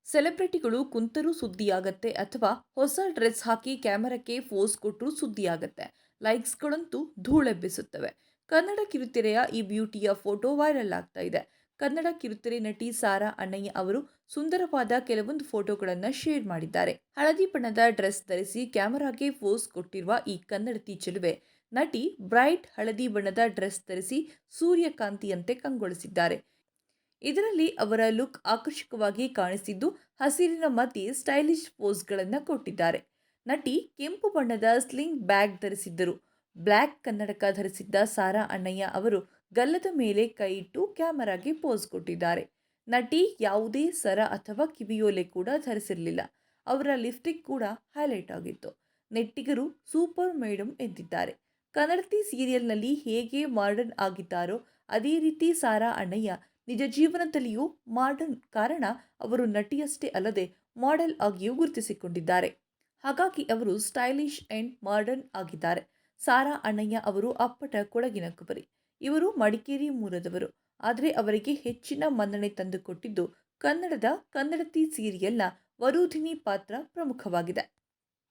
ಸೆಲೆಬ್ರಿಟಿಗಳು ಕುಂತರೂ ಸುದ್ದಿಯಾಗತ್ತೆ ಅಥವಾ ಹೊಸ ಡ್ರೆಸ್ ಹಾಕಿ ಕ್ಯಾಮೆರಾಕ್ಕೆ ಪೋಸ್ ಕೊಟ್ಟರೂ ಸುದ್ದಿಯಾಗತ್ತೆ. ಲೈಕ್ಸ್ಗಳಂತೂ ಧೂಳೆಬ್ಬಿಸುತ್ತವೆ. ಕನ್ನಡ ಕಿರುತೆರೆಯ ಈ ಬ್ಯೂಟಿಯ ಫೋಟೋ ವೈರಲ್ ಆಗ್ತಾ ಇದೆ. ಕನ್ನಡ ಕಿರುತೆರೆ ನಟಿ ಸಾರಾ ಅಣ್ಣಯ್ಯ ಅವರು ಸುಂದರವಾದ ಕೆಲವೊಂದು ಫೋಟೋಗಳನ್ನು ಶೇರ್ ಮಾಡಿದ್ದಾರೆ. ಹಳದಿ ಬಣ್ಣದ ಡ್ರೆಸ್ ಧರಿಸಿ ಕ್ಯಾಮೆರಾಗೆ ಪೋಸ್ ಕೊಟ್ಟಿರುವ ಈ ಕನ್ನಡತಿ ಚೆಲುವೆ ನಟಿ ಬ್ರೈಟ್ ಹಳದಿ ಬಣ್ಣದ ಡ್ರೆಸ್ ಧರಿಸಿ ಸೂರ್ಯಕಾಂತಿಯಂತೆ ಕಂಗೊಳಿಸಿದ್ದಾರೆ. ಇದರಲ್ಲಿ ಅವರ ಲುಕ್ ಆಕರ್ಷಕವಾಗಿ ಕಾಣಿಸಿದ್ದು, ಹಸಿರಿನ ಮಧ್ಯೆ ಸ್ಟೈಲಿಶ್ ಪೋಸ್ಗಳನ್ನು ಕೊಟ್ಟಿದ್ದಾರೆ. ನಟಿ ಕೆಂಪು ಬಣ್ಣದ ಸ್ಲಿಂಗ್ ಬ್ಯಾಗ್ ಧರಿಸಿದ್ದರು. ಬ್ಲ್ಯಾಕ್ ಕನ್ನಡಕ ಧರಿಸಿದ್ದ ಸಾರಾ ಅಣ್ಣಯ್ಯ ಅವರು ಗಲ್ಲದ ಮೇಲೆ ಕೈ ಇಟ್ಟು ಕ್ಯಾಮೆರಾಗೆ ಪೋಸ್ ಕೊಟ್ಟಿದ್ದಾರೆ. ನಟಿ ಯಾವುದೇ ಸರ ಅಥವಾ ಕಿವಿಯೋಲೆ ಕೂಡ ಧರಿಸಿರಲಿಲ್ಲ. ಅವರ ಲಿಪ್ಸ್ಟಿಕ್ ಕೂಡ ಹೈಲೈಟ್ ಆಗಿತ್ತು. ನೆಟ್ಟಿಗರು ಸೂಪರ್ ಮೇಡಮ್ ಎಂದಿದ್ದಾರೆ. ಕನ್ನಡತಿ ಸೀರಿಯಲ್ನಲ್ಲಿ ಹೇಗೆ ಮಾಡರ್ನ್ ಆಗಿದ್ದಾರೋ ಅದೇ ರೀತಿ ಸಾರಾ ಅಣ್ಣಯ್ಯ ನಿಜ ಜೀವನದಲ್ಲಿಯೂ ಮಾಡರ್ನ್. ಕಾರಣ ಅವರು ನಟಿಯಷ್ಟೇ ಅಲ್ಲದೆ ಮಾಡೆಲ್ ಆಗಿಯೂ ಗುರುತಿಸಿಕೊಂಡಿದ್ದಾರೆ. ಹಾಗಾಗಿ ಅವರು ಸ್ಟೈಲಿಶ್ ಅಂಡ್ ಮಾಡರ್ನ್ ಆಗಿದ್ದಾರೆ. ಸಾರಾ ಅಣ್ಣಯ್ಯ ಅವರು ಅಪ್ಪಟ ಕೊಡಗಿನ ಕುಬರಿ. ಇವರು ಮಡಿಕೇರಿ ಮೂಲದವರು. ಆದರೆ ಅವರಿಗೆ ಹೆಚ್ಚಿನ ಮನ್ನಣೆ ತಂದುಕೊಟ್ಟಿದ್ದು ಕನ್ನಡದ ಕನ್ನಡತಿ ಸೀರಿಯಲ್ನ ವರೂಧಿನಿ ಪಾತ್ರ ಪ್ರಮುಖವಾಗಿದೆ.